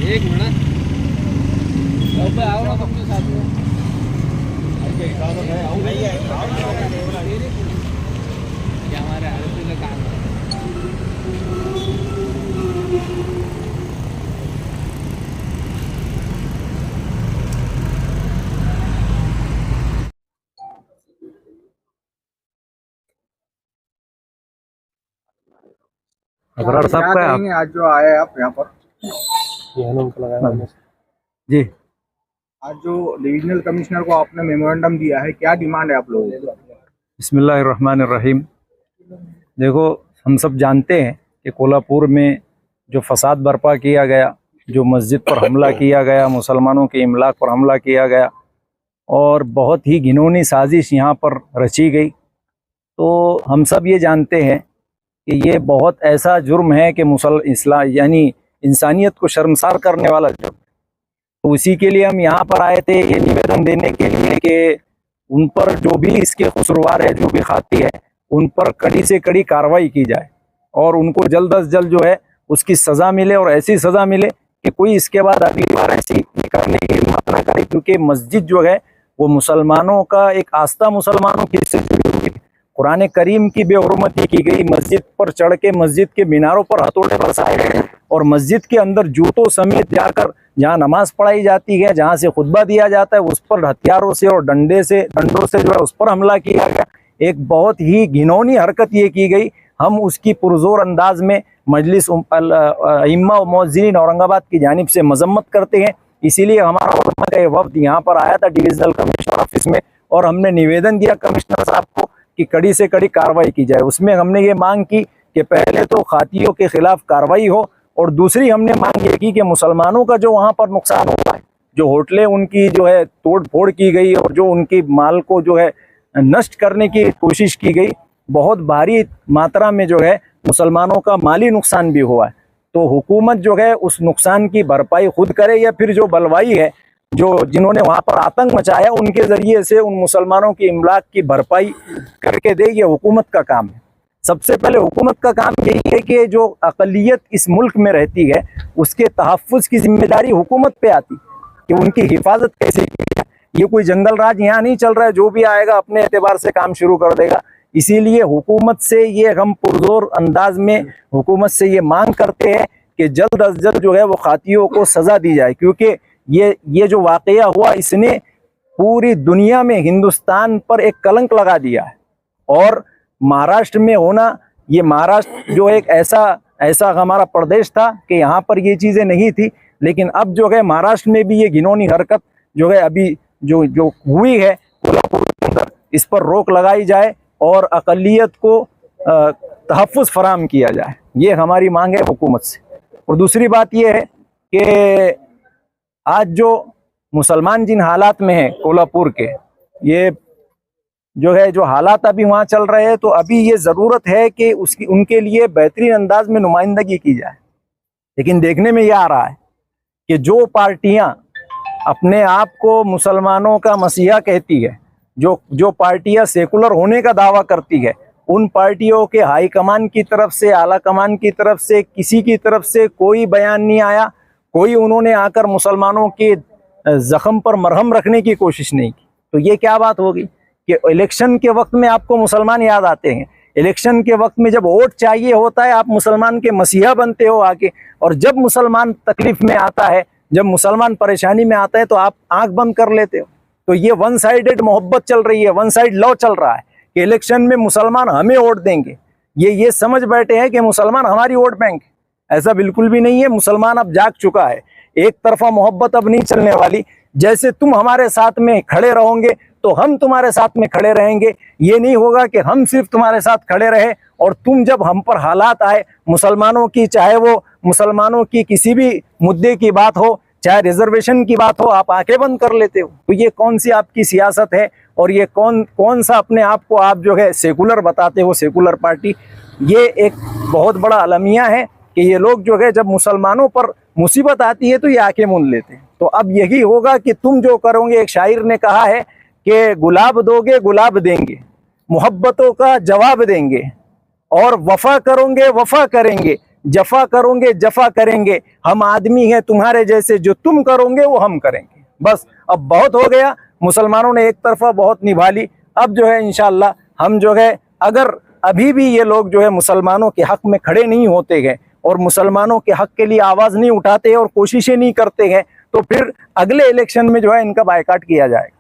एक मिनट अब आओ ना अपने साथ में क्या हमारे हालत में काम है। अबरार साहब का कहेंगे आज जो आए आप यहाँ पर जी। आज जो डिविजनल कमिश्नर को आपने मेमोरेंडम दिया है, क्या डिमांड है आप लोगों की? बिस्मिल्लाहिर्रहमानिर्रहीम। देखो, हम सब जानते हैं कि कोल्हापुर में जो फसाद बर्पा किया गया, जो मस्जिद पर हमला किया गया, मुसलमानों के इमलाक पर हमला किया गया और बहुत ही घिनौनी साजिश यहाँ पर रची गई, तो हम सब ये जानते हैं कि ये बहुत ऐसा जुर्म है कि इस्लाम यानी इंसानियत को शर्मसार करने वाला जुर्म। तो उसी के लिए हम यहाँ पर आए थे, ये निवेदन देने के लिए कि उन पर जो भी इसके कसूरवार है, जो भी खाती है, उन पर कड़ी से कड़ी कार्रवाई की जाए और उनको जल्द अज जल्द जो है उसकी सज़ा मिले और ऐसी सज़ा मिले कि कोई इसके बाद अगली बार ऐसी करने की हिम्मत ना करे। क्योंकि मस्जिद जो है वो मुसलमानों का एक आस्था, मुसलमानों की इससे जुड़ी हुई है। कुरान करीम की बेहुरमती की गई, मस्जिद पर चढ़ के मस्जिद के मीनारों पर हथौड़े बरसाए गए और मस्जिद के अंदर जूतों समेत जाकर जहाँ नमाज पढ़ाई जाती है, जहाँ से खुतबा दिया जाता है, उस पर हथियारों से और डंडों से जो है उस पर हमला किया गया। एक बहुत ही घिनौनी हरकत ये की गई। हम उसकी पुरजोर अंदाज में मजलिस इम्मा मुअज्जिनीन औरंगाबाद की जानिब से मजम्मत करते हैं। इसीलिए हमारा उलमा का ये वफ्द यहाँ पर आया था डिविजनल कमिश्नर ऑफिस में और हमने निवेदन दिया कमिश्नर साहब को कि कड़ी से कड़ी कार्रवाई की जाए। उसमें हमने ये मांग की कि पहले तो खातियों के खिलाफ कार्रवाई हो और दूसरी हमने मांग ये की कि मुसलमानों का जो वहाँ पर नुकसान हुआ है, जो होटलें उनकी जो है तोड़ फोड़ की गई और जो उनकी माल को जो है नष्ट करने की कोशिश की गई, बहुत भारी मात्रा में जो है मुसलमानों का माली नुकसान भी हुआ है। तो हुकूमत जो है उस नुकसान की भरपाई खुद करे या फिर जो बलवाई है, जो जिन्होंने वहाँ पर आतंक मचाया, उनके ज़रिए से उन मुसलमानों की इमलाक की भरपाई करके दे। ये हुकूमत का काम है। सबसे पहले हुकूमत का काम यही है कि जो अक़लियत इस मुल्क में रहती है उसके तहफ़्फ़ुज़ की जिम्मेदारी हुकूमत पे आती कि उनकी हिफाजत कैसे की जाए। ये कोई जंगल राज यहाँ नहीं चल रहा है, जो भी आएगा अपने एतबार से काम शुरू कर देगा। इसीलिए हुकूमत से ये हम पुरजोर अंदाज में हुकूमत से ये मांग करते हैं कि जल्द अज जल्द जो है वो खातियों को सज़ा दी जाए। क्योंकि ये जो वाक़या हुआ, इसने पूरी दुनिया में हिंदुस्तान पर एक कलंक लगा दिया है। और महाराष्ट्र में होना, ये महाराष्ट्र जो एक ऐसा हमारा प्रदेश था कि यहाँ पर ये चीज़ें नहीं थी, लेकिन अब जो है महाराष्ट्र में भी ये घिनौनी हरकत जो है अभी जो हुई है कोल्हापुर के अंदर, इस पर रोक लगाई जाए और अक़लियत को तहफ़्फ़ुज़ फराहम किया जाए। ये हमारी मांग है हुकूमत से। और दूसरी बात ये है कि आज जो मुसलमान जिन हालात में है कोल्हापुर के, ये जो है जो हालात अभी वहाँ चल रहे हैं, तो अभी ये ज़रूरत है कि उनके लिए बेहतरीन अंदाज में नुमाइंदगी की जाए। लेकिन देखने में ये आ रहा है कि जो पार्टियाँ अपने आप को मुसलमानों का मसीहा कहती है, जो पार्टियाँ सेकुलर होने का दावा करती है, उन पार्टियों के हाई कमान की तरफ से, आला कमान की तरफ से, किसी की तरफ से कोई बयान नहीं आया। कोई उन्होंने आकर मुसलमानों के ज़ख्म पर मरहम रखने की कोशिश नहीं की। तो ये क्या बात होगी कि इलेक्शन के वक्त में आपको मुसलमान याद आते हैं, इलेक्शन के वक्त में जब वोट चाहिए होता है आप मुसलमान के मसीहा बनते हो आके, और जब मुसलमान तकलीफ में आता है, जब मुसलमान परेशानी में आता है तो आप आंख बंद कर लेते हो। तो ये वन साइडेड मोहब्बत चल रही है, वन साइड लॉ चल रहा है कि इलेक्शन में मुसलमान हमें वोट देंगे। ये समझ बैठे हैं कि मुसलमान हमारी वोट बैंक है। ऐसा बिल्कुल भी नहीं है। मुसलमान अब जाग चुका है। एक तरफा मोहब्बत अब नहीं चलने वाली। जैसे तुम हमारे साथ में खड़े रहोगे तो हम तुम्हारे साथ में खड़े रहेंगे। ये नहीं होगा कि हम सिर्फ तुम्हारे साथ खड़े रहे और तुम जब हम पर हालात आए मुसलमानों की, चाहे वो मुसलमानों की किसी भी मुद्दे की बात हो, चाहे रिजर्वेशन की बात हो, आप आंखें बंद कर लेते हो। तो ये कौन सी आपकी सियासत है और ये कौन सा अपने आप को आप जो है सेकुलर बताते हो, सेकुलर पार्टी। ये एक बहुत बड़ा अलमिया है कि ये लोग जो है जब मुसलमानों पर मुसीबत आती है तो ये आंखें मूंद लेते हैं। तो अब यही होगा कि तुम जो करोगे, एक शायर ने कहा है कि गुलाब दोगे गुलाब देंगे, मोहब्बतों का जवाब देंगे, और वफा करोगे वफा करेंगे, जफा करोगे जफा करेंगे, हम आदमी हैं तुम्हारे जैसे, जो तुम करोगे वो हम करेंगे। बस अब बहुत हो गया, मुसलमानों ने एक तरफा बहुत निभा ली। अब जो है इंशाअल्लाह हम जो है, अगर अभी भी ये लोग जो है मुसलमानों के हक में खड़े नहीं होते गए और मुसलमानों के हक के लिए आवाज़ नहीं उठाते और कोशिशें नहीं करते हैं, तो फिर अगले इलेक्शन में जो है इनका बायकॉट किया जाएगा।